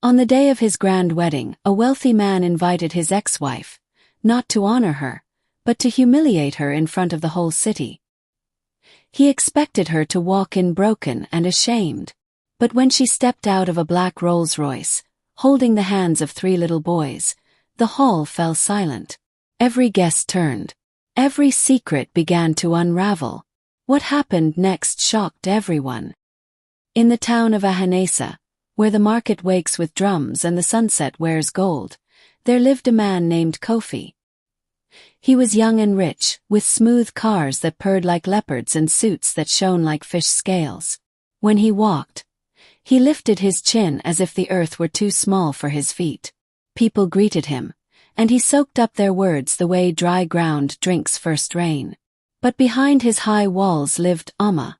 On the day of his grand wedding, a wealthy man invited his ex-wife, not to honor her, but to humiliate her in front of the whole city. He expected her to walk in broken and ashamed. But when she stepped out of a black Rolls-Royce, holding the hands of 3 little boys, the hall fell silent. Every guest turned. Every secret began to unravel. What happened next shocked everyone. In the town of Ahanesa, where the market wakes with drums and the sunset wears gold, there lived a man named Kofi. He was young and rich, with smooth cars that purred like leopards and suits that shone like fish scales. When he walked, he lifted his chin as if the earth were too small for his feet. People greeted him, and he soaked up their words the way dry ground drinks first rain. But behind his high walls lived Amma,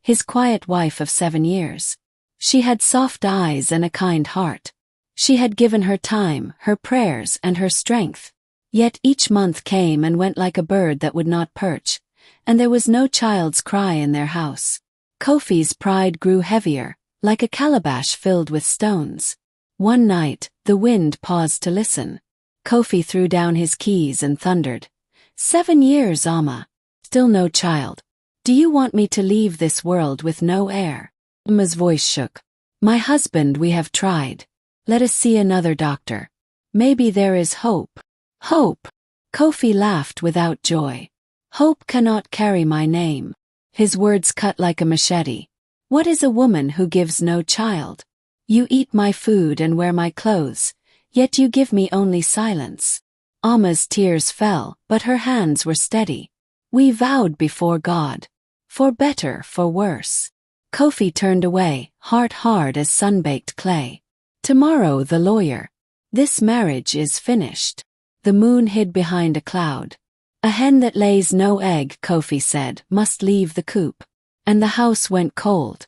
his quiet wife of 7 years. She had soft eyes and a kind heart. She had given her time, her prayers, and her strength. Yet each month came and went like a bird that would not perch, and there was no child's cry in their house. Kofi's pride grew heavier, like a calabash filled with stones. One night, the wind paused to listen. Kofi threw down his keys and thundered, "7 years, Amma. Still no child. Do you want me to leave this world with no heir?" Amma's voice shook. "My husband, we have tried. Let us see another doctor. Maybe there is hope." "Hope?" Kofi laughed without joy. "Hope cannot carry my name." His words cut like a machete. "What is a woman who gives no child? You eat my food and wear my clothes, yet you give me only silence." Amma's tears fell, but her hands were steady. "We vowed before God. For better, for worse." Kofi turned away, heart hard as sun-baked clay. "Tomorrow, the lawyer. This marriage is finished." The moon hid behind a cloud. "A hen that lays no egg," Kofi said, "must leave the coop." And the house went cold.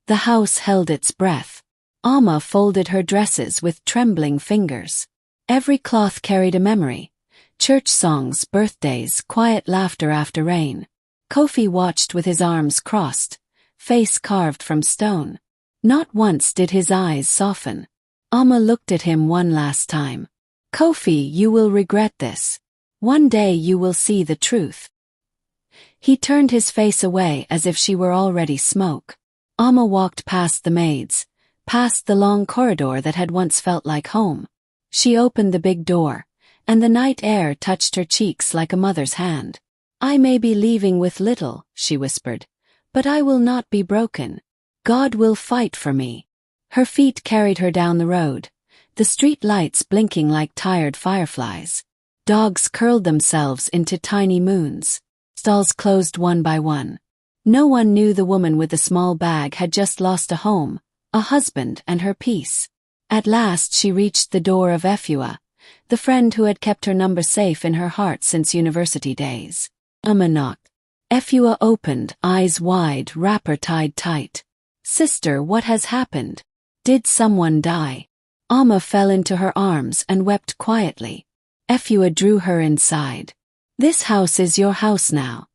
The house held its breath. Amma folded her dresses with trembling fingers. Every cloth carried a memory. Church songs, birthdays, quiet laughter after rain. Kofi watched with his arms crossed, face carved from stone. Not once did his eyes soften. Amma looked at him one last time. "Kofi, you will regret this. One day you will see the truth." He turned his face away as if she were already smoke. Amma walked past the maids, past the long corridor that had once felt like home. She opened the big door, and the night air touched her cheeks like a mother's hand. "I may be leaving with little," she whispered, "but I will not be broken. God will fight for me." Her feet carried her down the road, the street lights blinking like tired fireflies. Dogs curled themselves into tiny moons. Stalls closed one by one. No one knew the woman with the small bag had just lost a home, a husband, and her peace. At last she reached the door of Efua, the friend who had kept her number safe in her heart since university days. Amma knocked. Efua opened, eyes wide, wrapper tied tight. "Sister, what has happened? Did someone die?" Amma fell into her arms and wept quietly. Efua drew her inside. "This house is your house now.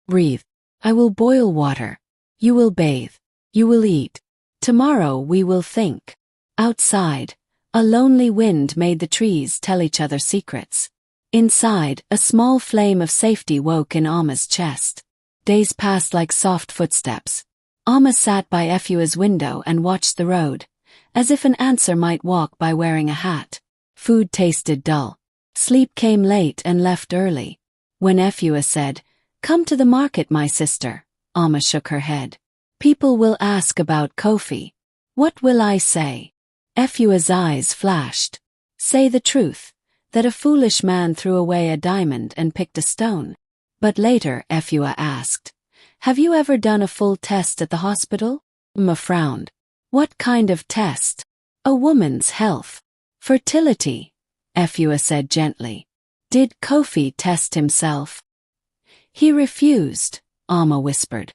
Breathe. I will boil water. You will bathe. You will eat. Tomorrow we will think." Outside, a lonely wind made the trees tell each other secrets. Inside, a small flame of safety woke in Amma's chest. Days passed like soft footsteps. Amma sat by Efua's window and watched the road, as if an answer might walk by wearing a hat. Food tasted dull. Sleep came late and left early. When Efua said, "Come to the market, my sister," Amma shook her head. "People will ask about Kofi. What will I say?" Efua's eyes flashed. "Say the truth, that a foolish man threw away a diamond and picked a stone." But later Efua asked, "Have you ever done a full test at the hospital?" Amma frowned. "What kind of test?" "A woman's health. Fertility," Efua said gently. "Did Kofi test himself?" "He refused," Amma whispered.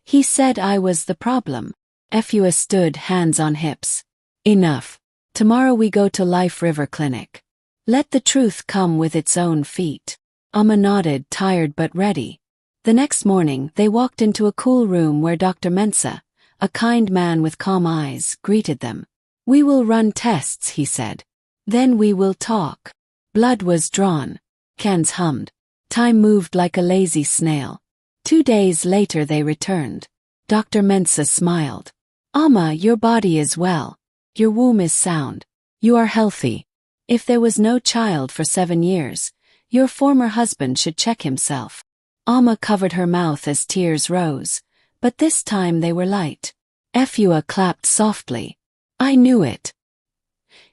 "He said I was the problem." Efua stood, hands on hips. "Enough. Tomorrow we go to Life River Clinic. Let the truth come with its own feet." Amma nodded, tired but ready. The next morning, they walked into a cool room where Dr. Mensah, a kind man with calm eyes, greeted them. We will run tests, he said. Then we will talk. Blood was drawn. Cans hummed. Time moved like a lazy snail. 2 days later they returned. Dr. Mensah smiled. Amma, your body is well. Your womb is sound. You are healthy. If there was no child for 7 years, your former husband should check himself. Amma covered her mouth as tears rose, but this time they were light. Efua clapped softly. I knew it.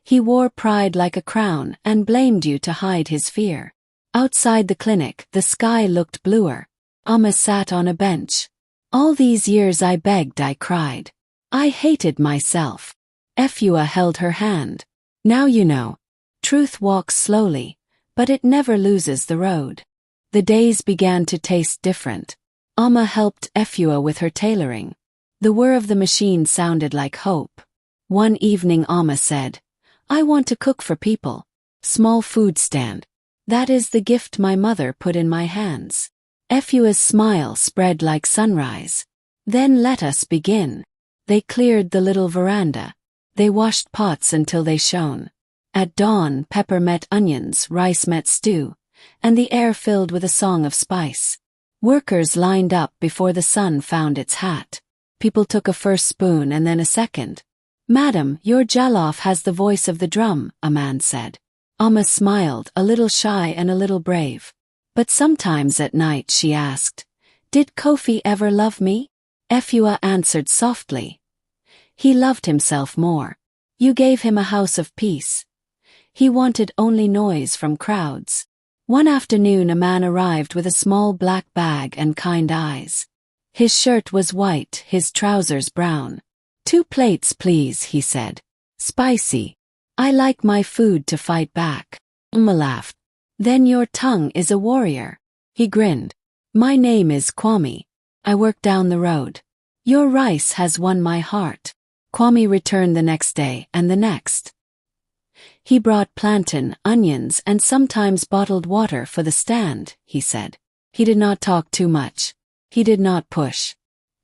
He wore pride like a crown and blamed you to hide his fear. Outside the clinic, the sky looked bluer. Amma sat on a bench. All these years I begged, I cried. I hated myself. Efua held her hand. Now you know. Truth walks slowly, but it never loses the road. The days began to taste different. Amma helped Efua with her tailoring. The whir of the machine sounded like hope. One evening Amma said, I want to cook for people. Small food stand. That is the gift my mother put in my hands. Efua's smile spread like sunrise. Then let us begin. They cleared the little veranda. They washed pots until they shone. At dawn, pepper met onions, rice met stew, and the air filled with a song of spice. Workers lined up before the sun found its hat. People took a first spoon and then a second. Madam, your jollof has the voice of the drum, a man said. Amma smiled, a little shy and a little brave. But sometimes at night she asked, Did Kofi ever love me? Efua answered softly. He loved himself more. You gave him a house of peace. He wanted only noise from crowds. One afternoon a man arrived with a small black bag and kind eyes. His shirt was white, his trousers brown. 2 plates, please, he said. Spicy. I like my food to fight back. Amma laughed. Then your tongue is a warrior. He grinned. My name is Kwame. I work down the road. Your rice has won my heart. Kwame returned the next day and the next. He brought plantain, onions, and sometimes bottled water for the stand, he said. He did not talk too much. He did not push.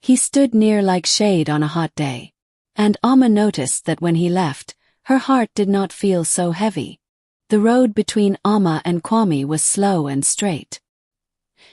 He stood near like shade on a hot day. And Amma noticed that when he left, her heart did not feel so heavy. The road between Amma and Kwame was slow and straight.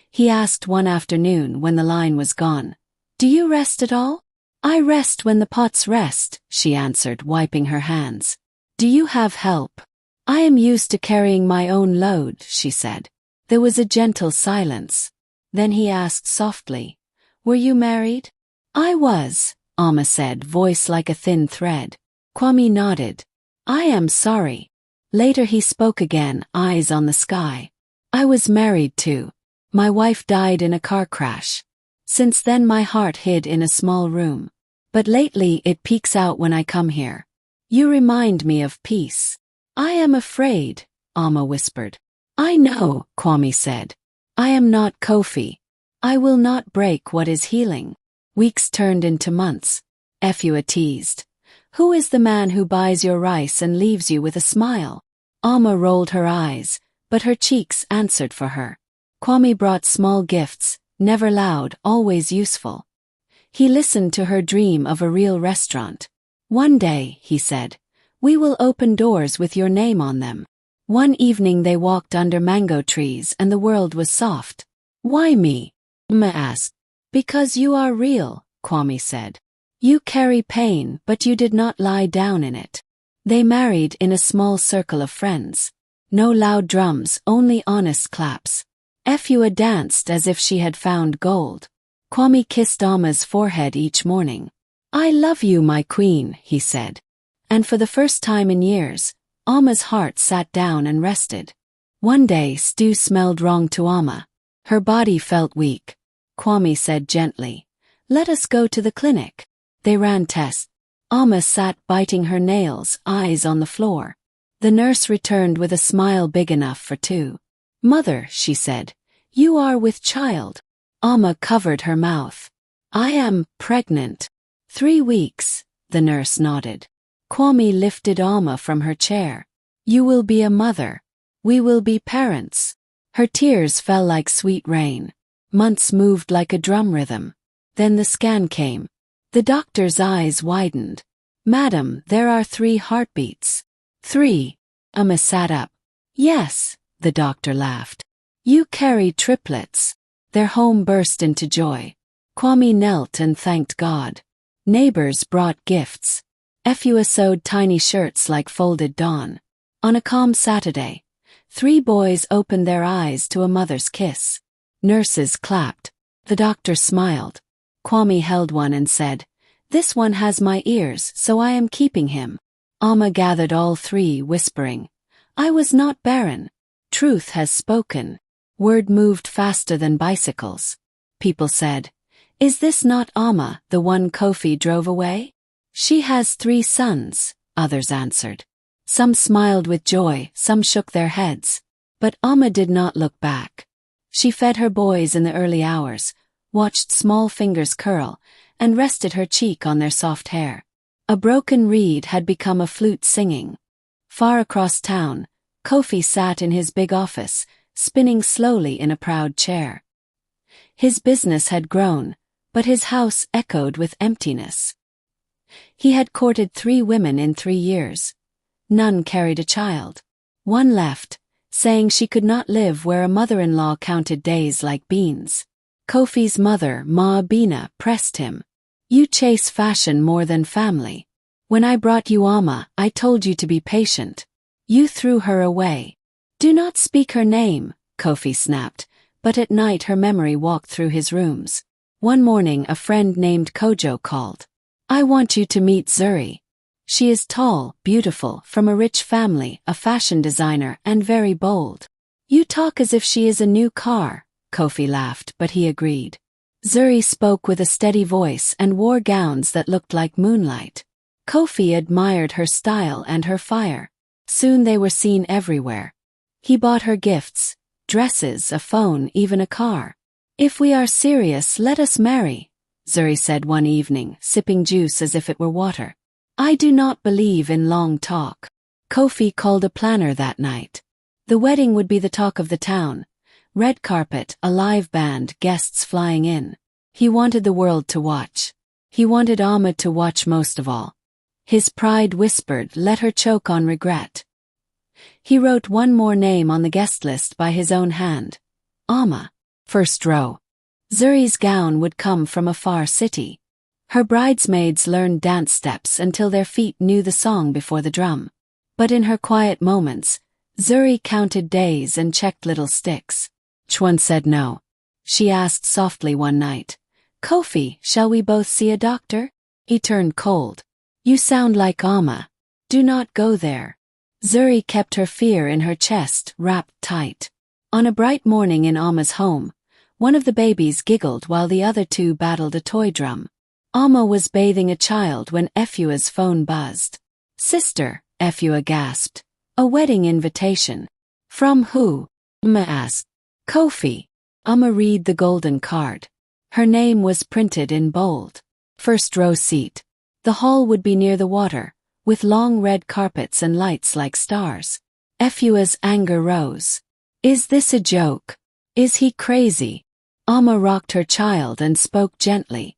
He asked one afternoon when the line was gone, Do you rest at all? I rest when the pots rest, she answered, wiping her hands. Do you have help? I am used to carrying my own load, she said. There was a gentle silence. Then he asked softly, Were you married? I was, Amma said, voice like a thin thread. Kwame nodded. I am sorry. Later he spoke again, eyes on the sky. I was married too. My wife died in a car crash. Since then my heart hid in a small room. But lately it peeks out when I come here. You remind me of peace. I am afraid, Amma whispered. I know, Kwame said. I am not Kofi. I will not break what is healing. Weeks turned into months. Efua teased. Who is the man who buys your rice and leaves you with a smile? Amma rolled her eyes, but her cheeks answered for her. Kwame brought small gifts, never loud, always useful. He listened to her dream of a real restaurant. One day, he said, we will open doors with your name on them. One evening they walked under mango trees and the world was soft. Why me? Amma asked. Because you are real, Kwame said. You carry pain, but you did not lie down in it. They married in a small circle of friends. No loud drums, only honest claps. Efua danced as if she had found gold. Kwame kissed Amma's forehead each morning. I love you, my queen, he said. And for the first time in years, Amma's heart sat down and rested. One day stew smelled wrong to Amma. Her body felt weak. Kwame said gently, let us go to the clinic. They ran tests. Amma sat biting her nails, eyes on the floor. The nurse returned with a smile big enough for two. Mother, she said, you are with child. Amma covered her mouth. I am pregnant. 3 weeks, the nurse nodded. Kwame lifted Amma from her chair. You will be a mother. We will be parents. Her tears fell like sweet rain. Months moved like a drum rhythm. Then the scan came. The doctor's eyes widened. Madam, there are 3 heartbeats. 3. Amma sat up. Yes, the doctor laughed. You carry triplets. Their home burst into joy. Kwame knelt and thanked God. Neighbors brought gifts. Efua sewed tiny shirts like folded dawn. On a calm Saturday, 3 boys opened their eyes to a mother's kiss. Nurses clapped. The doctor smiled. Kwame held one and said, "This one has my ears, so I am keeping him." Amma gathered all 3, whispering, "I was not barren. Truth has spoken." Word moved faster than bicycles. People said, "Is this not Amma, the one Kofi drove away?" "She has 3 sons," others answered. Some smiled with joy, some shook their heads. But Amma did not look back. She fed her boys in the early hours, watched small fingers curl, and rested her cheek on their soft hair. A broken reed had become a flute singing. Far across town, Kofi sat in his big office, spinning slowly in a proud chair. His business had grown, but his house echoed with emptiness. He had courted 3 women in 3 years. None carried a child. One left, saying she could not live where a mother-in-law counted days like beans. Kofi's mother, Ma Bina, pressed him. "You chase fashion more than family. When I brought you Amma, I told you to be patient. You threw her away." "Do not speak her name," Kofi snapped, but at night her memory walked through his rooms. One morning a friend named Kojo called. "I want you to meet Zuri. She is tall, beautiful, from a rich family, a fashion designer, and very bold." "You talk as if she is a new car," Kofi laughed, but he agreed. Zuri spoke with a steady voice and wore gowns that looked like moonlight. Kofi admired her style and her fire. Soon they were seen everywhere. He bought her gifts, dresses, a phone, even a car. "If we are serious, let us marry," Zuri said one evening, sipping juice as if it were water. "I do not believe in long talk." Kofi called a planner that night. The wedding would be the talk of the town. Red carpet, a live band, guests flying in. He wanted the world to watch. He wanted Amma to watch most of all. His pride whispered, "Let her choke on regret." He wrote one more name on the guest list by his own hand. Amma. First row. Zuri's gown would come from a far city. Her bridesmaids learned dance steps until their feet knew the song before the drum. But in her quiet moments, Zuri counted days and checked little sticks. Chwan said no. She asked softly one night, "Kofi, shall we both see a doctor?" He turned cold. "You sound like Amma. Do not go there." Zuri kept her fear in her chest, wrapped tight. On a bright morning in Amma's home, one of the babies giggled while the other 2 battled a toy drum. Amma was bathing a child when Efua's phone buzzed. "Sister," Efua gasped. "A wedding invitation." "From who?" Amma asked. "Kofi." Amma read the golden card. Her name was printed in bold. First row seat. The hall would be near the water, with long red carpets and lights like stars. Efua's anger rose. "Is this a joke? Is he crazy?" Amma rocked her child and spoke gently.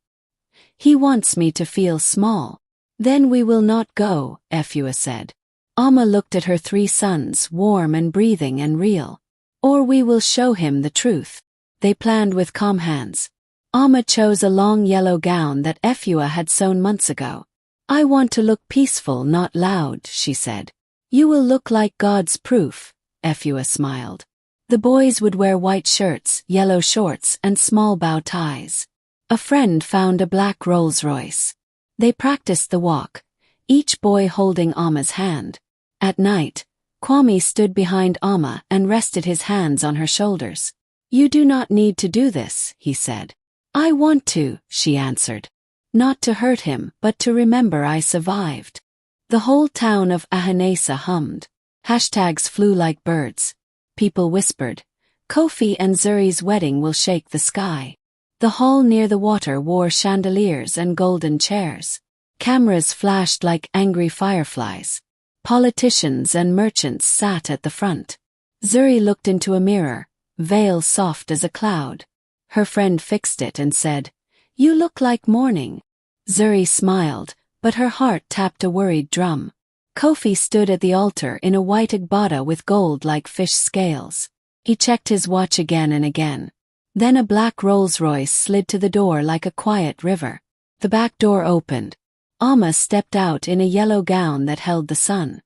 "He wants me to feel small." "Then we will not go," Efua said. Amma looked at her 3 sons, warm and breathing and real. "Or we will show him the truth." They planned with calm hands. Amma chose a long yellow gown that Efua had sewn months ago. "I want to look peaceful, not loud," she said. "You will look like God's proof," Efua smiled. The boys would wear white shirts, yellow shorts, and small bow ties. A friend found a black Rolls-Royce. They practiced the walk, each boy holding Amma's hand. At night, Kwame stood behind Amma and rested his hands on her shoulders. "You do not need to do this," he said. "I want to," she answered. "Not to hurt him, but to remember I survived." The whole town of Ahanesa hummed. Hashtags flew like birds. People whispered, "Kofi and Zuri's wedding will shake the sky." The hall near the water wore chandeliers and golden chairs. Cameras flashed like angry fireflies. Politicians and merchants sat at the front. Zuri looked into a mirror, veil soft as a cloud. Her friend fixed it and said, "You look like morning." Zuri smiled, but her heart tapped a worried drum. Kofi stood at the altar in a white agbada with gold like fish scales. He checked his watch again and again. Then a black Rolls-Royce slid to the door like a quiet river. The back door opened. Amma stepped out in a yellow gown that held the sun.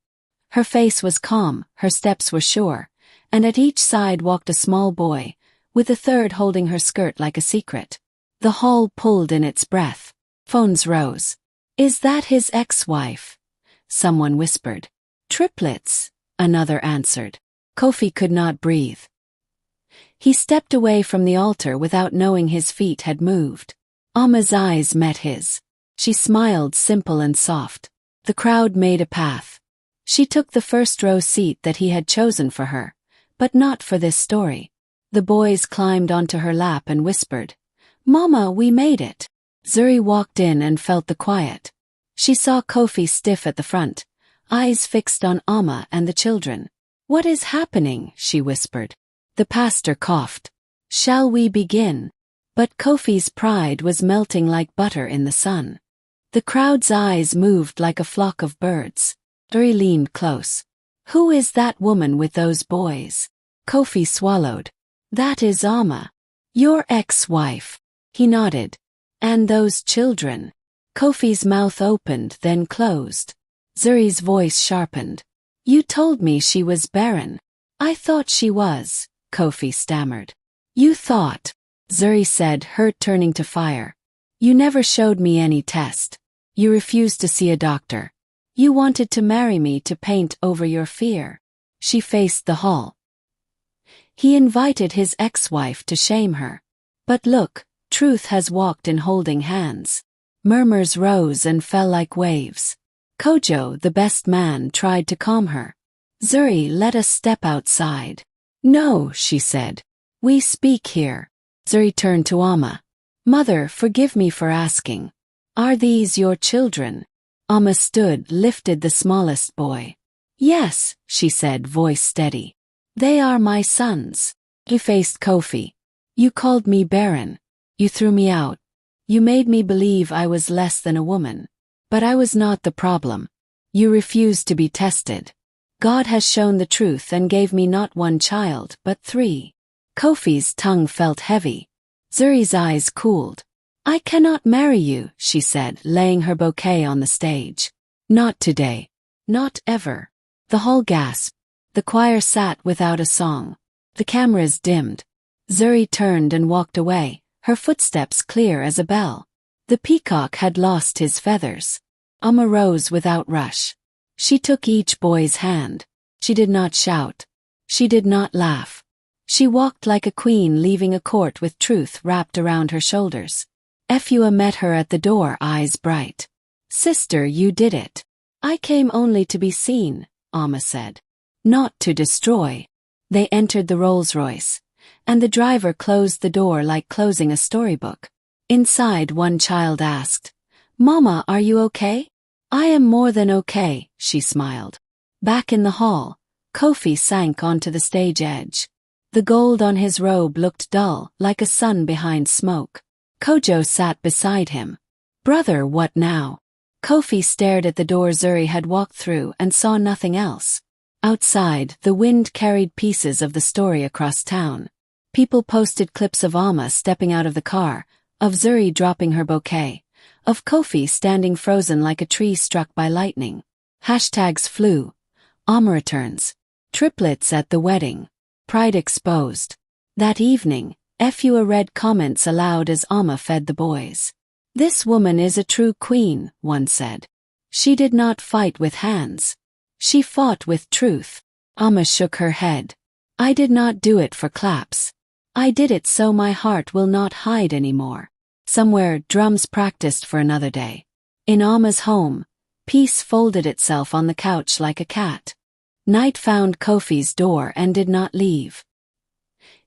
Her face was calm, her steps were sure, and at each side walked a small boy, with the third holding her skirt like a secret. The hall pulled in its breath. Phones rose. "Is that his ex-wife?" someone whispered. "Triplets," another answered. Kofi could not breathe. He stepped away from the altar without knowing his feet had moved. Amma's eyes met his. She smiled, simple and soft. The crowd made a path. She took the first row seat that he had chosen for her, but not for this story. The boys climbed onto her lap and whispered, "Mama, we made it." Zuri walked in and felt the quiet. She saw Kofi stiff at the front, eyes fixed on Amma and the children. "What is happening?" she whispered. The pastor coughed. "Shall we begin?" But Kofi's pride was melting like butter in the sun. The crowd's eyes moved like a flock of birds. Zuri leaned close. "Who is that woman with those boys?" Kofi swallowed. "That is Amma. Your ex-wife." He nodded. "And those children?" Kofi's mouth opened, then closed. Zuri's voice sharpened. "You told me she was barren." "I thought she was," Kofi stammered. "You thought," Zuri said, hurt turning to fire. "You never showed me any test. You refused to see a doctor. You wanted to marry me to paint over your fear." She faced the hall. He invited his ex-wife to shame her. But look, truth has walked in holding hands. Murmurs rose and fell like waves. Kojo, the best man, tried to calm her. "Zuri, let us step outside." "No," she said. "We speak here." Zuri turned to Amma. "Mother, forgive me for asking. Are these your children?" Amma stood, lifted the smallest boy. "Yes," she said, voice steady. "They are my sons." He faced Kofi. "You called me barren. You threw me out. You made me believe I was less than a woman. But I was not the problem. You refused to be tested. God has shown the truth and gave me not one child, but 3. Kofi's tongue felt heavy. Zuri's eyes cooled. "I cannot marry you," she said, laying her bouquet on the stage. "Not today. Not ever." The hall gasped. The choir sat without a song. The cameras dimmed. Zuri turned and walked away, her footsteps clear as a bell. The peacock had lost his feathers. Amma rose without rush. She took each boy's hand. She did not shout. She did not laugh. She walked like a queen leaving a court with truth wrapped around her shoulders. Efua met her at the door, eyes bright. "Sister, you did it." "I came only to be seen," Amma said. "Not to destroy." They entered the Rolls-Royce, and the driver closed the door like closing a storybook. Inside, one child asked, "Mama, are you okay?" "I am more than okay," she smiled. Back in the hall, Kofi sank onto the stage edge. The gold on his robe looked dull, like a sun behind smoke. Kojo sat beside him. "Brother, what now?" Kofi stared at the door Zuri had walked through and saw nothing else. Outside, the wind carried pieces of the story across town. People posted clips of Amma stepping out of the car, of Zuri dropping her bouquet, of Kofi standing frozen like a tree struck by lightning. Hashtags flew. Amma returns. Triplets at the wedding. Pride exposed. That evening, Efua read comments aloud as Amma fed the boys. "This woman is a true queen," one said. "She did not fight with hands. She fought with truth." Amma shook her head. "I did not do it for claps. I did it so my heart will not hide anymore." Somewhere, drums practiced for another day. In Amma's home, peace folded itself on the couch like a cat. Night found Kofi's door and did not leave.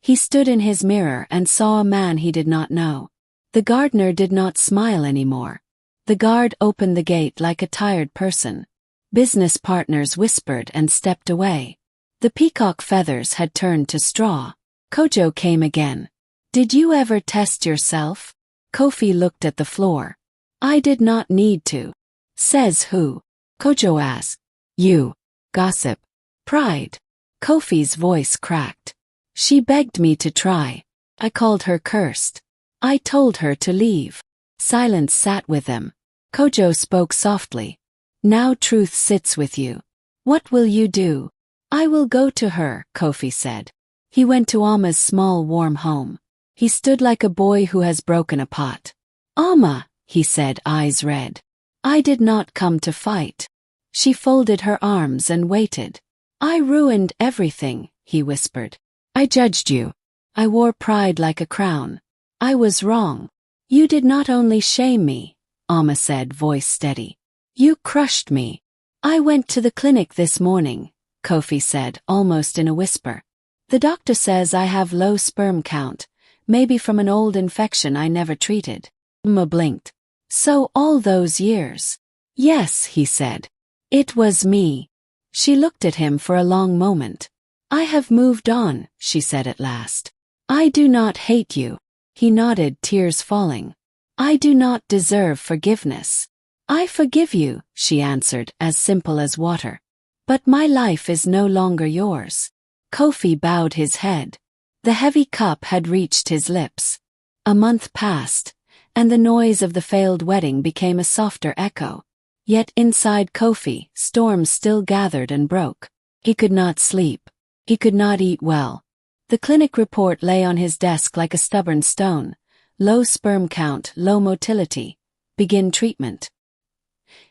He stood in his mirror and saw a man he did not know. The gardener did not smile anymore. The guard opened the gate like a tired person. Business partners whispered and stepped away. The peacock feathers had turned to straw. Kojo came again. "Did you ever test yourself?" Kofi looked at the floor. "I did not need to." Says who? Kojo asked. You. Gossip. Pride. Kofi's voice cracked. She begged me to try. I called her cursed. I told her to leave. Silence sat with them. Kojo spoke softly. Now truth sits with you. What will you do? I will go to her, Kofi said. He went to Alma's small warm home. He stood like a boy who has broken a pot. Alma, he said, eyes red. I did not come to fight. She folded her arms and waited. I ruined everything, he whispered. I judged you. I wore pride like a crown. I was wrong. You did not only shame me, Alma said, voice steady. You crushed me. I went to the clinic this morning, Kofi said, almost in a whisper. The doctor says I have low sperm count, maybe from an old infection I never treated. Alma blinked. So all those years. Yes, he said. It was me. She looked at him for a long moment. I have moved on, she said at last. I do not hate you. He nodded, tears falling. I do not deserve forgiveness. I forgive you, she answered, as simple as water. But my life is no longer yours. Kofi bowed his head. The heavy cup had reached his lips. A month passed, and the noise of the failed wedding became a softer echo. Yet inside Kofi, storms still gathered and broke. He could not sleep. He could not eat well. The clinic report lay on his desk like a stubborn stone. Low sperm count, low motility. Begin treatment.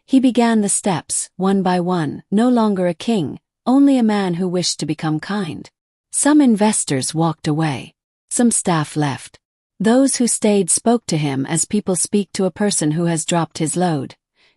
He began the steps, one by one, no longer a king, only a man who wished to become kind. Some investors walked away. Some staff left. Those who stayed spoke to him as people speak to a person who has dropped his load.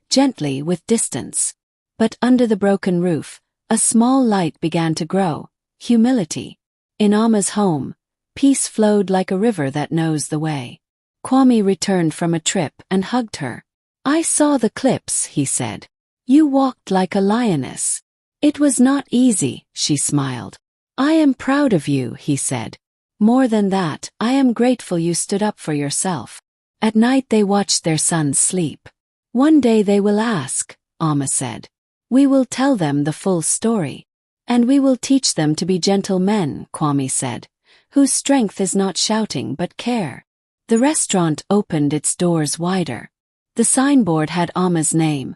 Gently, with distance. But under the broken roof, a small light began to grow. Humility. In Alma's home, peace flowed like a river that knows the way. Kwame returned from a trip and hugged her. I saw the clips, he said. You walked like a lioness. It was not easy, she smiled. I am proud of you, he said. More than that, I am grateful you stood up for yourself. At night they watched their sons sleep. One day they will ask, Alma said. We will tell them the full story. And we will teach them to be gentle men, Kwame said, whose strength is not shouting but care. The restaurant opened its doors wider. The signboard had Alma's name,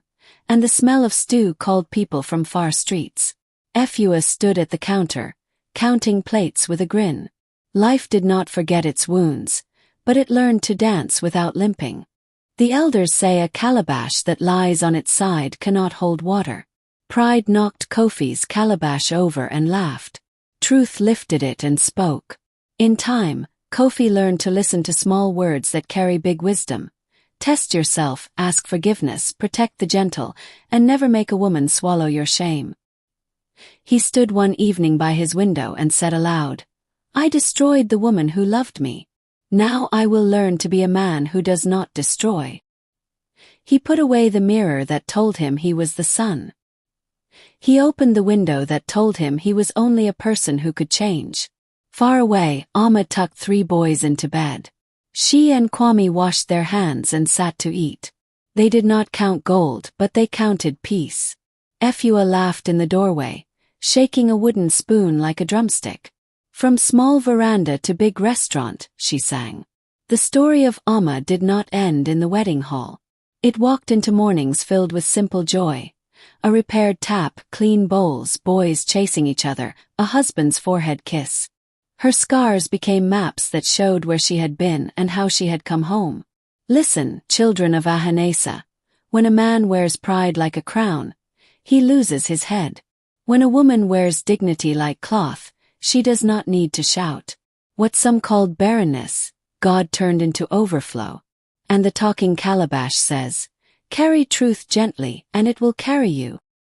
and the smell of stew called people from far streets. Efua stood at the counter, counting plates with a grin. Life did not forget its wounds, but it learned to dance without limping. The elders say a calabash that lies on its side cannot hold water. Pride knocked Kofi's calabash over and laughed. Truth lifted it and spoke. In time, Kofi learned to listen to small words that carry big wisdom. Test yourself, ask forgiveness, protect the gentle, and never make a woman swallow your shame. He stood one evening by his window and said aloud, I destroyed the woman who loved me. Now I will learn to be a man who does not destroy. He put away the mirror that told him he was the sun. He opened the window that told him he was only a person who could change. Far away, Alma tucked 3 boys into bed. She and Kwame washed their hands and sat to eat. They did not count gold, but they counted peace. Efua laughed in the doorway, shaking a wooden spoon like a drumstick. From small veranda to big restaurant, she sang. The story of Alma did not end in the wedding hall. It walked into mornings filled with simple joy. A repaired tap, clean bowls, boys chasing each other, a husband's forehead kiss. Her scars became maps that showed where she had been and how she had come home. Listen, children of Ahanesa. When a man wears pride like a crown, he loses his head. When a woman wears dignity like cloth, she does not need to shout. What some called barrenness, God turned into overflow. And the talking calabash says, carry truth gently and it will carry you.